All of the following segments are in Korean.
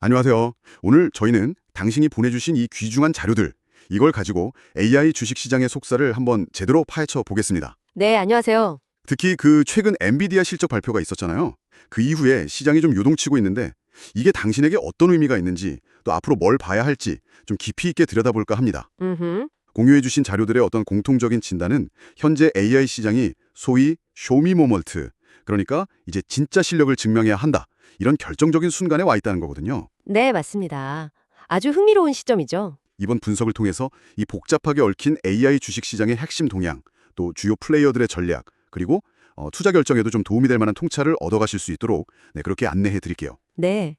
안녕하세요. 오늘 저희는 당신이 보내주신 이 귀중한 자료들, 이걸 가지고 AI 주식시장의 속살을 한번 제대로 파헤쳐 보겠습니다. 네, 안녕하세요. 특히 그 최근 엔비디아 실적 발표가 있었잖아요. 그 이후에 시장이 좀 요동치고 있는데 이게 당신에게 어떤 의미가 있는지 또 앞으로 뭘 봐야 할지 좀 깊이 있게 들여다볼까 합니다. 음흠. 공유해주신 자료들의 어떤 공통적인 진단은 현재 AI 시장이 소위 쇼미 모먼트, 그러니까 이제 진짜 실력을 증명해야 한다. 이런 결정적인 순간에 와 있다는 거거든요. 네, 맞습니다. 아주 흥미로운 시점이죠. 이번 분석을 통해서 이 복잡하게 얽힌 AI 주식시장의 핵심 동향, 또 주요 플레이어들의 전략, 그리고 투자 결정에도 좀 도움이 될 만한 통찰을 얻어가실 수 있도록 그렇게 안내해 드릴게요. 네.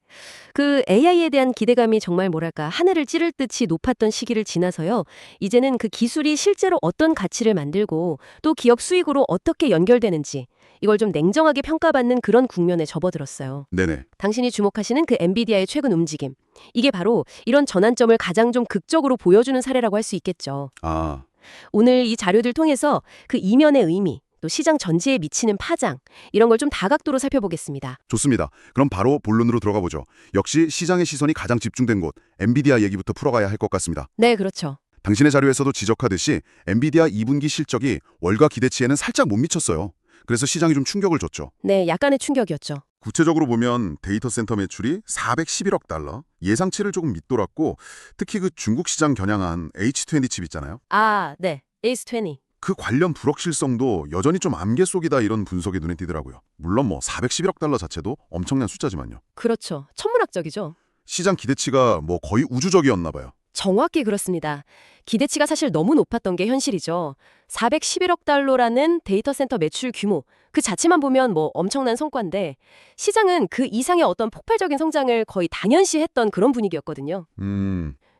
그 AI에 대한 기대감이 정말 뭐랄까, 하늘을 찌를 듯이 높았던 시기를 지나서요. 이제는 그 기술이 실제로 어떤 가치를 만들고 또 기업 수익으로 어떻게 연결되는지 이걸 좀 냉정하게 평가받는 그런 국면에 접어들었어요. 네네. 당신이 주목하시는 그 엔비디아의 최근 움직임. 이게 바로 이런 전환점을 가장 좀 극적으로 보여주는 사례라고 할 수 있겠죠. 아, 오늘 이 자료들 통해서 그 이면의 의미, 또 시장 전체에 미치는 파장, 이런 걸 좀 다각도로 살펴보겠습니다. 좋습니다. 그럼 바로 본론으로 들어가 보죠. 역시 시장의 시선이 가장 집중된 곳, 엔비디아 얘기부터 풀어가야 할 것 같습니다. 네, 그렇죠. 당신의 자료에서도 지적하듯이 엔비디아 2분기 실적이 월가 기대치에는 살짝 못 미쳤어요. 그래서 시장이 좀 충격을 줬죠. 네, 약간의 충격이었죠. 구체적으로 보면 데이터 센터 매출이 411억 달러, 예상치를 조금 밑돌았고 특히 그 중국 시장 겨냥한 H20 칩 있잖아요. 아, 네. 에이스20. 그 관련 불확실성도 여전히 좀 안개 속이다 이런 분석이 눈에 띄더라고요. 물론 뭐 411억 달러 자체도 엄청난 숫자지만요. 그렇죠. 천문학적이죠. 시장 기대치가 뭐 거의 우주적이었나 봐요. 정확히 그렇습니다. 기대치가 사실 너무 높았던 게 현실이죠. 411억 달러라는 데이터 센터 매출 규모, 그 자체만 보면 뭐 엄청난 성과인데 시장은 그 이상의 어떤 폭발적인 성장을 거의 당연시했던 그런 분위기였거든요.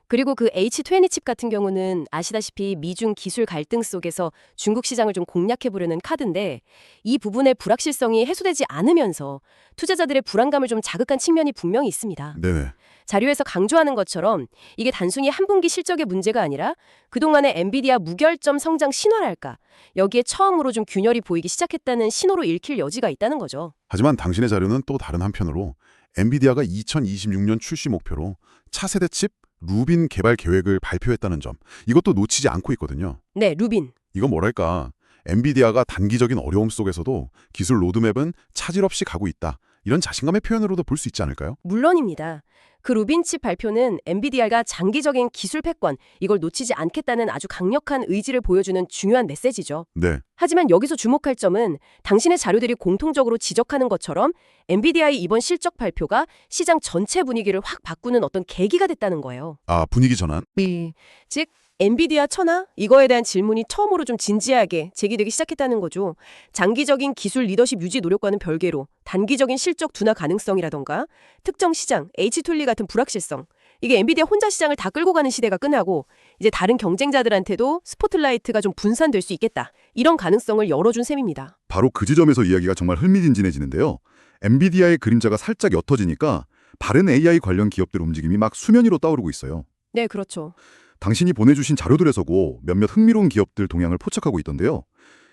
그리고 그 H20 칩 같은 경우는 아시다시피 미중 기술 갈등 속에서 중국 시장을 좀 공략해보려는 카드인데 이 부분의 불확실성이 해소되지 않으면서 투자자들의 불안감을 좀 자극한 측면이 분명히 있습니다. 네네. 자료에서 강조하는 것처럼 이게 단순히 한 분기 실적의 문제가 아니라 그동안의 엔비디아 무결점 성장 신화랄까 여기에 처음으로 좀 균열이 보이기 시작했다는 신호로 읽힐 여지가 있다는 거죠. 하지만 당신의 자료는 또 다른 한편으로 엔비디아가 2026년 출시 목표로 차세대 칩 루빈 개발 계획을 발표했다는 점, 이것도 놓치지 않고 있거든요. 네, 루빈. 이거 뭐랄까, 엔비디아가 단기적인 어려움 속에서도 기술 로드맵은 차질 없이 가고 있다. 이런 자신감의 표현으로도 볼 수 있지 않을까요? 물론입니다. 그 루빈칩 발표는 엔비디아가 장기적인 기술 패권, 이걸 놓치지 않겠다는 아주 강력한 의지를 보여주는 중요한 메시지죠. 네. 하지만 여기서 주목할 점은 당신의 자료들이 공통적으로 지적하는 것처럼 엔비디아의 이번 실적 발표가 시장 전체 분위기를 확 바꾸는 어떤 계기가 됐다는 거예요. 아, 분위기 전환? 네. 즉 엔비디아 천하? 이거에 대한 질문이 처음으로 좀 진지하게 제기되기 시작했다는 거죠. 장기적인 기술 리더십 유지 노력과는 별개로 단기적인 실적 둔화 가능성이라던가 특정 시장, H2 같은 불확실성, 이게 엔비디아 혼자 시장을 다 끌고 가는 시대가 끝나고 이제 다른 경쟁자들한테도 스포트라이트가 좀 분산될 수 있겠다. 이런 가능성을 열어준 셈입니다. 바로 그 지점에서 이야기가 정말 흥미진진해지는데요. 엔비디아의 그림자가 살짝 옅어지니까 바른 AI 관련 기업들 움직임이 막 수면 위로 떠오르고 있어요. 네, 그렇죠. 당신이 보내주신 자료들에서고 몇몇 흥미로운 기업들 동향을 포착하고 있던데요.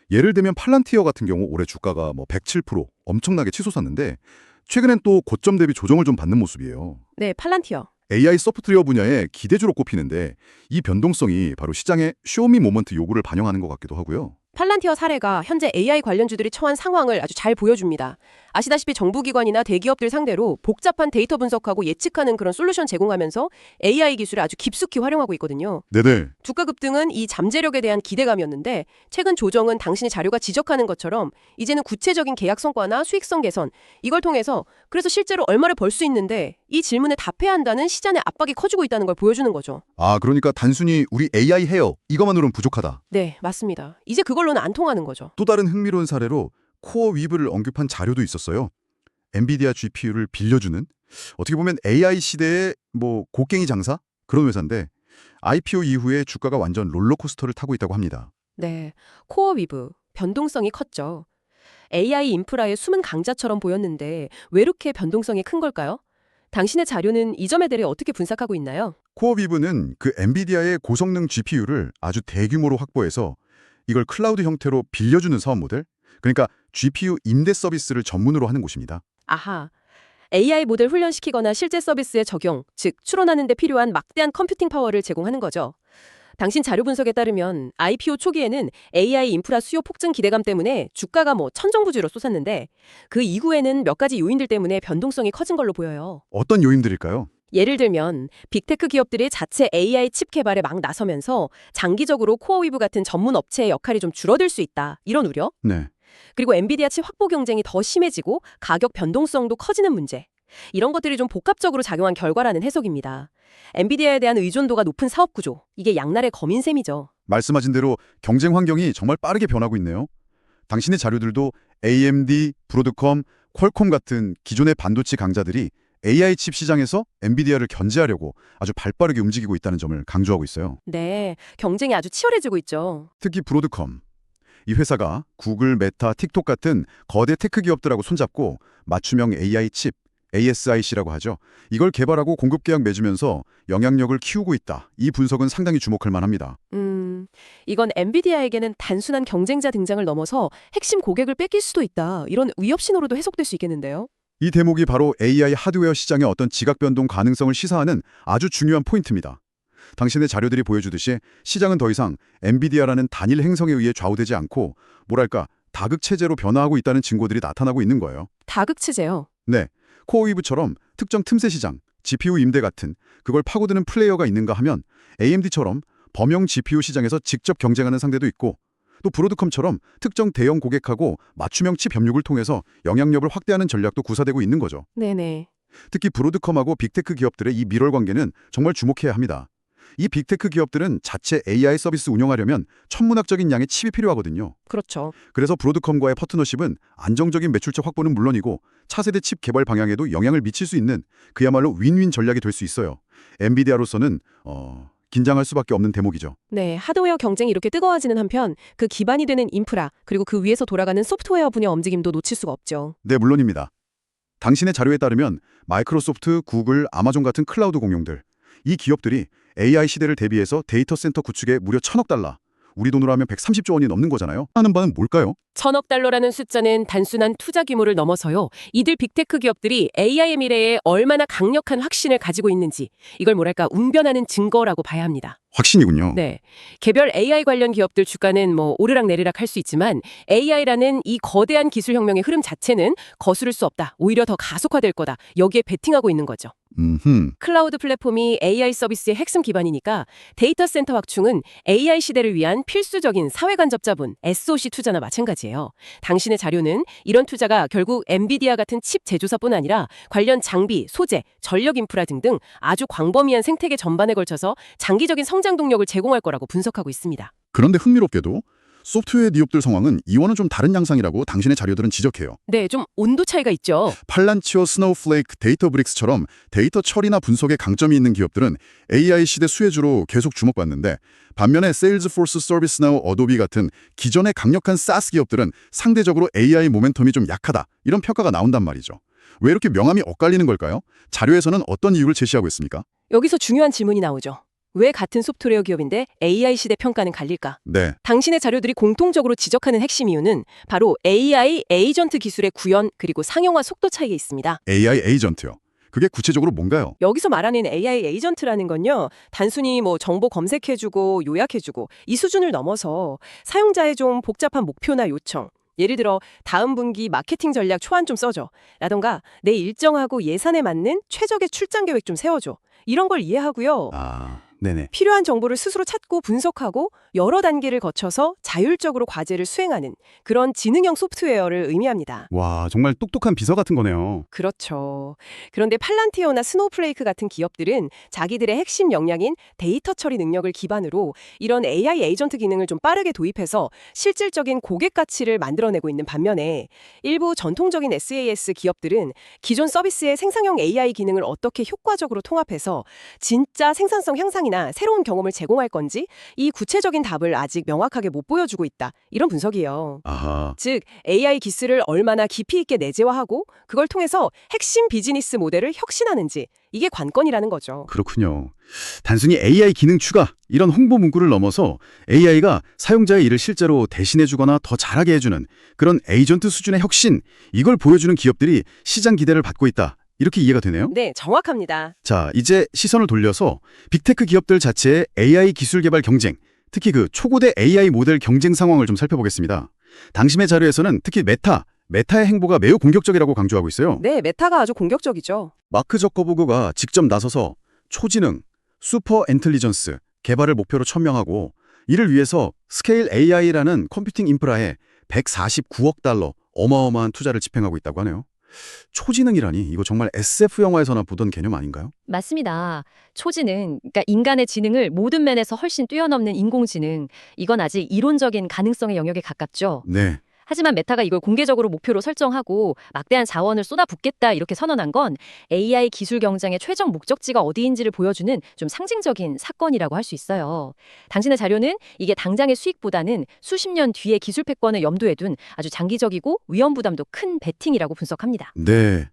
예를 들면 팔란티어 같은 경우 올해 주가가 뭐 107% 엄청나게 치솟았는데 최근엔 또 고점 대비 조정을 좀 받는 모습이에요. 네, 팔란티어. AI 소프트웨어 분야의 기대주로 꼽히는데 이 변동성이 바로 시장의 쇼미 모먼트 요구를 반영하는 것 같기도 하고요. 팔란티어 사례가 현재 AI 관련주들이 처한 상황을 아주 잘 보여줍니다. 아시다시피 정부기관이나 대기업들 상대로 복잡한 데이터 분석하고 예측하는 그런 솔루션 제공하면서 AI 기술을 아주 깊숙이 활용하고 있거든요. 네네. 주가 급등은 이 잠재력에 대한 기대감이었는데 최근 조정은 당신의 자료가 지적하는 것처럼 이제는 구체적인 계약 성과나 수익성 개선, 이걸 통해서 그래서 실제로 얼마를 벌 수 있는데 이 질문에 답해야 한다는 시장의 압박이 커지고 있다는 걸 보여주는 거죠. 아, 그러니까 단순히 우리 AI 해요. 이것만으로는 부족하다. 네, 맞습니다. 이제 그걸로는 안 통하는 거죠. 또 다른 흥미로운 사례로 코어 위브를 언급한 자료도 있었어요. 엔비디아 GPU를 빌려주는 어떻게 보면 AI 시대의 뭐 곡괭이 장사? 그런 회사인데 IPO 이후에 주가가 완전 롤러코스터를 타고 있다고 합니다. 네, 코어 위브, 변동성이 컸죠. AI 인프라의 숨은 강자처럼 보였는데 왜 이렇게 변동성이 큰 걸까요? 당신의 자료는 이 점에 대해 어떻게 분석하고 있나요? 코어 위브는 그 엔비디아의 고성능 GPU를 아주 대규모로 확보해서 이걸 클라우드 형태로 빌려주는 사업 모델? 그러니까 GPU 임대 서비스를 전문으로 하는 곳입니다. 아하, AI 모델 훈련시키거나 실제 서비스에 적용, 즉 추론하는 데 필요한 막대한 컴퓨팅 파워를 제공하는 거죠. 당신 자료 분석에 따르면 IPO 초기에는 AI 인프라 수요 폭증 기대감 때문에 주가가 천정부지로 솟았는데 그 이후에는 몇 가지 요인들 때문에 변동성이 커진 걸로 보여요. 어떤 요인들일까요? 예를 들면 빅테크 기업들이 자체 AI 칩 개발에 막 나서면서 장기적으로 코어위브 같은 전문 업체의 역할이 좀 줄어들 수 있다. 이런 우려. 네. 그리고 엔비디아 칩 확보 경쟁이 더 심해지고 가격 변동성도 커지는 문제. 이런 것들이 좀 복합적으로 작용한 결과라는 해석입니다. 엔비디아에 대한 의존도가 높은 사업 구조. 이게 양날의 검인 셈이죠. 말씀하신 대로 경쟁 환경이 정말 빠르게 변하고 있네요. 당신의 자료들도 AMD, 브로드컴, 퀄콤 같은 기존의 반도체 강자들이 AI 칩 시장에서 엔비디아를 견제하려고 아주 발빠르게 움직이고 있다는 점을 강조하고 있어요. 네, 경쟁이 아주 치열해지고 있죠. 특히 브로드컴. 이 회사가 구글, 메타, 틱톡 같은 거대 테크 기업들하고 손잡고 맞춤형 AI 칩, ASIC라고 하죠. 이걸 개발하고 공급 계약 맺으면서 영향력을 키우고 있다. 이 분석은 상당히 주목할 만합니다. 이건 엔비디아에게는 단순한 경쟁자 등장을 넘어서 핵심 고객을 뺏길 수도 있다. 이런 위협 신호로도 해석될 수 있겠는데요. 이 대목이 바로 AI 하드웨어 시장의 어떤 지각 변동 가능성을 시사하는 아주 중요한 포인트입니다. 당신의 자료들이 보여주듯이 시장은 더 이상 엔비디아라는 단일 행성에 의해 좌우되지 않고 뭐랄까 다극체제로 변화하고 있다는 증거들이 나타나고 있는 거예요. 다극체제요. 네, 코어위브처럼 특정 틈새 시장, GPU 임대 같은 그걸 파고드는 플레이어가 있는가 하면 AMD처럼 범용 GPU 시장에서 직접 경쟁하는 상대도 있고 또 브로드컴처럼 특정 대형 고객하고 맞춤형 칩 협력을 통해서 영향력을 확대하는 전략도 구사되고 있는 거죠. 네네. 특히 브로드컴하고 빅테크 기업들의 이 밀월 관계는 정말 주목해야 합니다. 이 빅테크 기업들은 자체 AI 서비스 운영하려면 천문학적인 양의 칩이 필요하거든요. 그렇죠. 그래서 브로드컴과의 파트너십은 안정적인 매출처 확보는 물론이고 차세대 칩 개발 방향에도 영향을 미칠 수 있는 그야말로 윈윈 전략이 될 수 있어요. 엔비디아로서는 긴장할 수밖에 없는 대목이죠. 네, 하드웨어 경쟁이 이렇게 뜨거워지는 한편 그 기반이 되는 인프라, 그리고 그 위에서 돌아가는 소프트웨어 분야 움직임도 놓칠 수가 없죠. 네, 물론입니다. 당신의 자료에 따르면 마이크로소프트, 구글, 아마존 같은 클라우드 공룡들, 이 기업들이 AI 시대를 대비해서 데이터 센터 구축에 무려 1,000억 달러, 우리 돈으로 하면 130조 원이 넘는 거잖아요. 하는 바는 뭘까요? 1,000억 달러라는 숫자는 단순한 투자 규모를 넘어서요. 이들 빅테크 기업들이 AI의 미래에 얼마나 강력한 확신을 가지고 있는지 이걸 웅변하는 증거라고 봐야 합니다. 확신이군요. 네, 개별 AI 관련 기업들 주가는 오르락내리락 할 수 있지만 AI라는 이 거대한 기술 혁명의 흐름 자체는 거스를 수 없다. 오히려 더 가속화될 거다. 여기에 베팅하고 있는 거죠. 클라우드 플랫폼이 AI 서비스의 핵심 기반이니까 데이터 센터 확충은 AI 시대를 위한 필수적인 사회간접자본, SOC 투자나 마찬가지예요. 당신의 자료는 이런 투자가 결국 엔비디아 같은 칩 제조사뿐 아니라 관련 장비, 소재, 전력 인프라 등등 아주 광범위한 생태계 전반에 걸쳐서 장기적인 성장 동력을 제공할 거라고 분석하고 있습니다. 그런데 흥미롭게도 소프트웨어 기업들 상황은 이와는 좀 다른 양상이라고 당신의 자료들은 지적해요. 네, 좀 온도 차이가 있죠. 팔란티어, 스노우플레이크, 데이터브릭스처럼 데이터 처리나 분석에 강점이 있는 기업들은 AI 시대 수혜주로 계속 주목받는데 반면에 세일즈포스, 서비스나우, 어도비 같은 기존의 강력한 SaaS 기업들은 상대적으로 AI 모멘텀이 좀 약하다. 이런 평가가 나온단 말이죠. 왜 이렇게 명암이 엇갈리는 걸까요? 자료에서는 어떤 이유를 제시하고 있습니까? 여기서 중요한 질문이 나오죠. 왜 같은 소프트웨어 기업인데 AI 시대 평가는 갈릴까? 네. 당신의 자료들이 공통적으로 지적하는 핵심 이유는 바로 AI 에이전트 기술의 구현 그리고 상용화 속도 차이에 있습니다. AI 에이전트요. 그게 구체적으로 뭔가요? 여기서 말하는 AI 에이전트라는 건요. 단순히 정보 검색해주고 요약해주고 이 수준을 넘어서 사용자의 좀 복잡한 목표나 요청, 예를 들어 다음 분기 마케팅 전략 초안 좀 써줘 라던가 내 일정하고 예산에 맞는 최적의 출장 계획 좀 세워줘 이런 걸 이해하고요. 네네. 필요한 정보를 스스로 찾고 분석하고 여러 단계를 거쳐서 자율적으로 과제를 수행하는 그런 지능형 소프트웨어를 의미합니다. 와, 정말 똑똑한 비서 같은 거네요. 그렇죠. 그런데 팔란티어나 스노우플레이크 같은 기업들은 자기들의 핵심 역량인 데이터 처리 능력을 기반으로 이런 AI 에이전트 기능을 좀 빠르게 도입해서 실질적인 고객 가치를 만들어내고 있는 반면에 일부 전통적인 SaaS 기업들은 기존 서비스의 생산형 AI 기능을 어떻게 효과적으로 통합해서 진짜 생산성 향상이나 새로운 경험을 제공할 건지 이 구체적인 답을 아직 명확하게 못 보여주고 있다. 이런 분석이에요. 아하. 즉 AI 기술을 얼마나 깊이 있게 내재화하고 그걸 통해서 핵심 비즈니스 모델을 혁신하는지 이게 관건이라는 거죠. 그렇군요. 단순히 AI 기능 추가 이런 홍보 문구를 넘어서 AI가 사용자의 일을 실제로 대신해주거나 더 잘하게 해주는 그런 에이전트 수준의 혁신 이걸 보여주는 기업들이 시장 기대를 받고 있다. 이렇게 이해가 되네요. 네, 정확합니다. 자, 이제 시선을 돌려서 빅테크 기업들 자체의 AI 기술 개발 경쟁, 특히 그 초고대 AI 모델 경쟁 상황을 좀 살펴보겠습니다. 당신의 자료에서는 특히 메타의 행보가 매우 공격적이라고 강조하고 있어요. 네, 메타가 아주 공격적이죠. 마크 저커버그가 직접 나서서 초지능, 슈퍼 인텔리전스 개발을 목표로 천명하고 이를 위해서 스케일 AI라는 컴퓨팅 인프라에 149억 달러 어마어마한 투자를 집행하고 있다고 하네요. 초지능이라니 이거 정말 SF 영화에서나 보던 개념 아닌가요? 맞습니다. 초지능, 그러니까 인간의 지능을 모든 면에서 훨씬 뛰어넘는 인공지능, 이건 아직 이론적인 가능성의 영역에 가깝죠. 네. 하지만 메타가 이걸 공개적으로 목표로 설정하고 막대한 자원을 쏟아붓겠다 이렇게 선언한 건 AI 기술 경쟁의 최종 목적지가 어디인지를 보여주는 좀 상징적인 사건이라고 할 수 있어요. 당신의 자료는 이게 당장의 수익보다는 수십 년 뒤의 기술 패권을 염두에 둔 아주 장기적이고 위험 부담도 큰 베팅이라고 분석합니다. 네.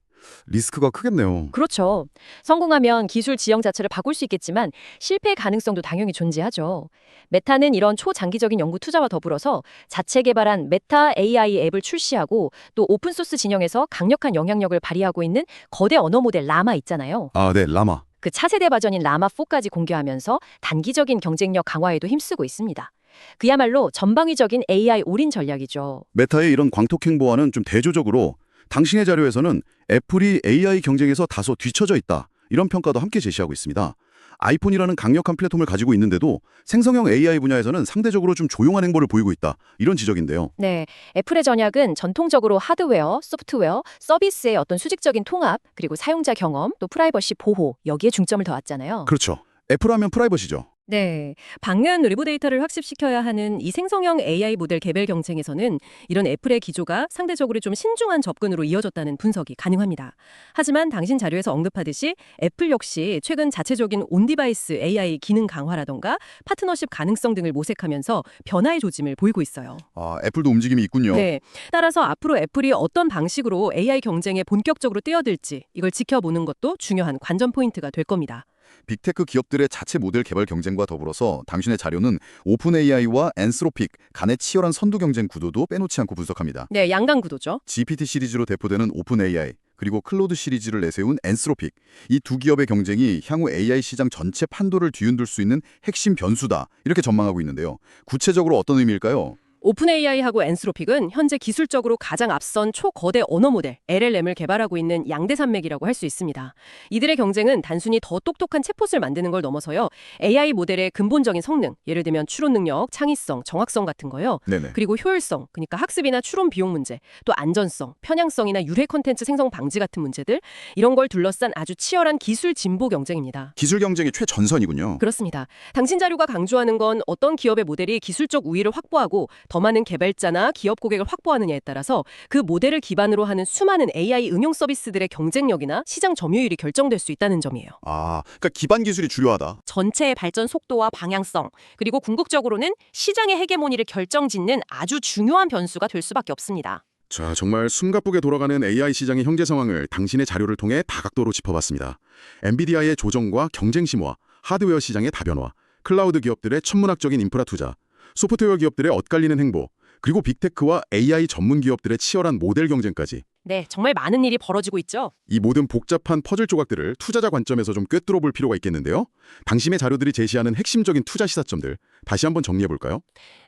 리스크가 크겠네요. 그렇죠. 성공하면 기술 지형 자체를 바꿀 수 있겠지만 실패 가능성도 당연히 존재하죠. 메타는 이런 초장기적인 연구 투자와 더불어서 자체 개발한 메타 AI 앱을 출시하고 또 오픈소스 진영에서 강력한 영향력을 발휘하고 있는 거대 언어 모델 라마 있잖아요. 아, 네, 라마. 그 차세대 버전인 라마4까지 공개하면서 단기적인 경쟁력 강화에도 힘쓰고 있습니다. 그야말로 전방위적인 AI 올인 전략이죠. 메타의 이런 광폭 행보와는 좀 대조적으로 당신의 자료에서는 애플이 AI 경쟁에서 다소 뒤처져 있다. 이런 평가도 함께 제시하고 있습니다. 아이폰이라는 강력한 플랫폼을 가지고 있는데도 생성형 AI 분야에서는 상대적으로 좀 조용한 행보를 보이고 있다. 이런 지적인데요. 네, 애플의 전략은 전통적으로 하드웨어, 소프트웨어, 서비스의 어떤 수직적인 통합, 그리고 사용자 경험, 또 프라이버시 보호, 여기에 중점을 둬왔잖아요. 그렇죠. 애플하면 프라이버시죠. 네, 방면 외부 데이터를 학습시켜야 하는 이 생성형 AI 모델 개별 경쟁에서는 이런 애플의 기조가 상대적으로 좀 신중한 접근으로 이어졌다는 분석이 가능합니다. 하지만 당신 자료에서 언급하듯이 애플 역시 최근 자체적인 온디바이스 AI 기능 강화라던가 파트너십 가능성 등을 모색하면서 변화의 조짐을 보이고 있어요. 아, 애플도 움직임이 있군요. 네, 따라서 앞으로 애플이 어떤 방식으로 AI 경쟁에 본격적으로 뛰어들지 이걸 지켜보는 것도 중요한 관전 포인트가 될 겁니다. 빅테크 기업들의 자체 모델 개발 경쟁과 더불어서 당신의 자료는 오픈 AI와 엔스로픽 간의 치열한 선두 경쟁 구도도 빼놓지 않고 분석합니다. 네, 양강 구도죠. GPT 시리즈로 대표되는 오픈 AI 그리고 클로드 시리즈를 내세운 엔스로픽 이 두 기업의 경쟁이 향후 AI 시장 전체 판도를 뒤흔들 수 있는 핵심 변수다 이렇게 전망하고 있는데요. 구체적으로 어떤 의미일까요? 오픈 AI하고 엔스로픽은 현재 기술적으로 가장 앞선 초거대 언어 모델 LLM을 개발하고 있는 양대 산맥이라고 할 수 있습니다. 이들의 경쟁은 단순히 더 똑똑한 챗봇을 만드는 걸 넘어서요. AI 모델의 근본적인 성능, 예를 들면 추론 능력, 창의성, 정확성 같은 거요. 네네. 그리고 효율성, 그러니까 학습이나 추론 비용 문제, 또 안전성, 편향성이나 유해 콘텐츠 생성 방지 같은 문제들, 이런 걸 둘러싼 아주 치열한 기술 진보 경쟁입니다. 기술 경쟁의 최전선이군요. 그렇습니다. 당신 자료가 강조하는 건 어떤 기업의 모델이 기술적 우위를 확보하고 더 많은 개발자나 기업 고객을 확보하느냐에 따라서 그 모델을 기반으로 하는 수많은 AI 응용 서비스들의 경쟁력이나 시장 점유율이 결정될 수 있다는 점이에요. 아, 그러니까 기반 기술이 중요하다. 전체의 발전 속도와 방향성, 그리고 궁극적으로는 시장의 헤게모니를 결정짓는 아주 중요한 변수가 될 수밖에 없습니다. 자, 정말 숨가쁘게 돌아가는 AI 시장의 현재 상황을 당신의 자료를 통해 다각도로 짚어봤습니다. 엔비디아의 조정과 경쟁 심화, 하드웨어 시장의 다변화, 클라우드 기업들의 천문학적인 인프라 투자, 소프트웨어 기업들의 엇갈리는 행보, 그리고 빅테크와 AI 전문 기업들의 치열한 모델 경쟁까지 네, 정말 많은 일이 벌어지고 있죠. 이 모든 복잡한 퍼즐 조각들을 투자자 관점에서 좀 꿰뚫어 볼 필요가 있겠는데요. 당신의 자료들이 제시하는 핵심적인 투자 시사점들 다시 한번 정리해 볼까요?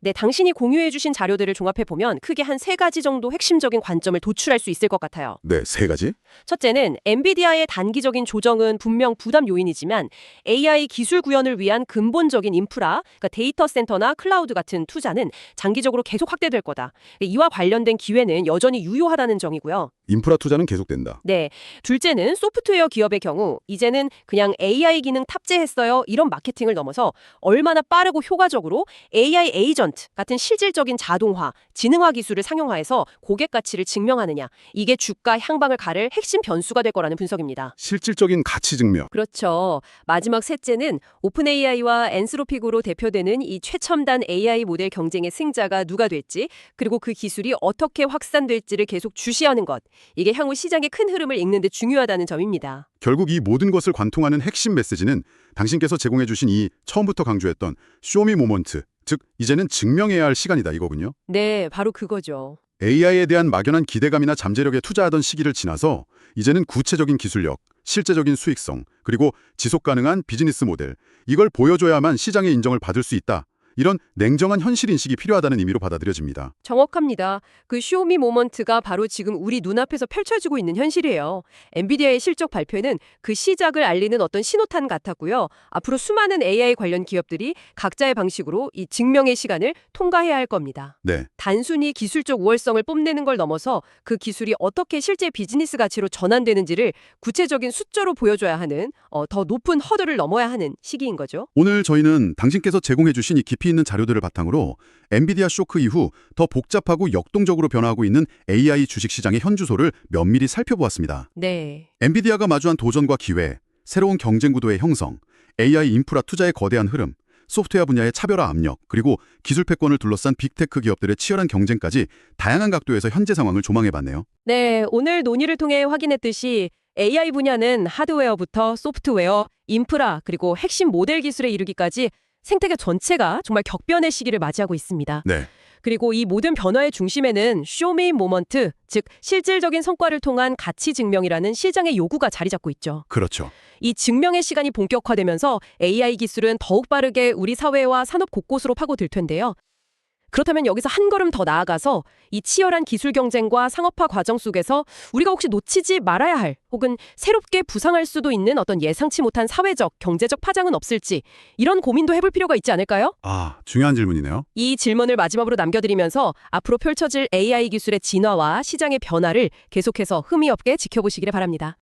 네, 당신이 공유해 주신 자료들을 종합해 보면 크게 한 3가지 정도 핵심적인 관점을 도출할 수 있을 것 같아요. 네, 3가지. 첫째는 엔비디아의 단기적인 조정은 분명 부담 요인이지만 AI 기술 구현을 위한 근본적인 인프라, 그러니까 데이터 센터나 클라우드 같은 투자는 장기적으로 계속 확대될 거다. 이와 관련된 기회는 여전히 유효하다는 점이고요. 인프라 투자는 계속된다. 네, 둘째는 소프트웨어 기업의 경우 이제는 그냥 AI 기능 탑재했어요 이런 마케팅을 넘어서 얼마나 빠르고 효과적으로 AI 에이전트 같은 실질적인 자동화, 지능화 기술을 상용화해서 고객 가치를 증명하느냐, 이게 주가 향방을 가를 핵심 변수가 될 거라는 분석입니다. 실질적인 가치 증명. 그렇죠. 마지막 셋째는 오픈 AI와 엔스로픽으로 대표되는 이 최첨단 AI 모델 경쟁의 승자가 누가 될지, 그리고 그 기술이 어떻게 확산될지를 계속 주시하는 것. 이게 향후 시장의 큰 흐름을 읽는 데 중요하다는 점입니다. 결국 이 모든 것을 관통하는 핵심 메시지는 당신께서 제공해 주신 이 처음부터 강조했던 쇼미 모먼트, 즉 이제는 증명해야 할 시간이다 이거군요. 네, 바로 그거죠. AI에 대한 막연한 기대감이나 잠재력에 투자하던 시기를 지나서 이제는 구체적인 기술력, 실제적인 수익성, 그리고 지속 가능한 비즈니스 모델, 이걸 보여줘야만 시장의 인정을 받을 수 있다. 이런 냉정한 현실 인식이 필요하다는 의미로 받아들여집니다. 정확합니다. 그 쇼미 모먼트가 바로 지금 우리 눈앞에서 펼쳐지고 있는 현실이에요. 엔비디아의 실적 발표는 그 시작을 알리는 어떤 신호탄 같았고요. 앞으로 수많은 AI 관련 기업들이 각자의 방식으로 이 증명의 시간을 통과해야 할 겁니다. 네, 단순히 기술적 우월성을 뽐내는 걸 넘어서 그 기술이 어떻게 실제 비즈니스 가치로 전환되는지를 구체적인 숫자로 보여줘야 하는 더 높은 허들을 넘어야 하는 시기인 거죠. 오늘 저희는 당신께서 제공해주신 이 깊이 있는 자료들을 바탕으로 엔비디아 쇼크 이후 더 복잡하고 역동적으로 변화하고 있는 AI 주식시장의 현주소를 면밀히 살펴보았습니다. 네. 엔비디아가 마주한 도전과 기회, 새로운 경쟁 구도의 형성, AI 인프라 투자의 거대한 흐름, 소프트웨어 분야의 차별화 압력, 그리고 기술 패권을 둘러싼 빅테크 기업들의 치열한 경쟁까지 다양한 각도에서 현재 상황을 조망해봤네요. 네, 오늘 논의를 통해 확인했듯이 AI 분야는 하드웨어부터 소프트웨어, 인프라, 그리고 핵심 모델 기술에 이르기까지 생태계 전체가 정말 격변의 시기를 맞이하고 있습니다. 네, 그리고 이 모든 변화의 중심에는 쇼미 모먼트, 즉 실질적인 성과를 통한 가치 증명이라는 시장의 요구가 자리 잡고 있죠. 그렇죠. 이 증명의 시간이 본격화되면서 AI 기술은 더욱 빠르게 우리 사회와 산업 곳곳으로 파고들 텐데요. 그렇다면 여기서 한 걸음 더 나아가서 이 치열한 기술 경쟁과 상업화 과정 속에서 우리가 혹시 놓치지 말아야 할 혹은 새롭게 부상할 수도 있는 어떤 예상치 못한 사회적, 경제적 파장은 없을지 이런 고민도 해볼 필요가 있지 않을까요? 아, 중요한 질문이네요. 이 질문을 마지막으로 남겨드리면서 앞으로 펼쳐질 AI 기술의 진화와 시장의 변화를 계속해서 흥미 없게 지켜보시기를 바랍니다.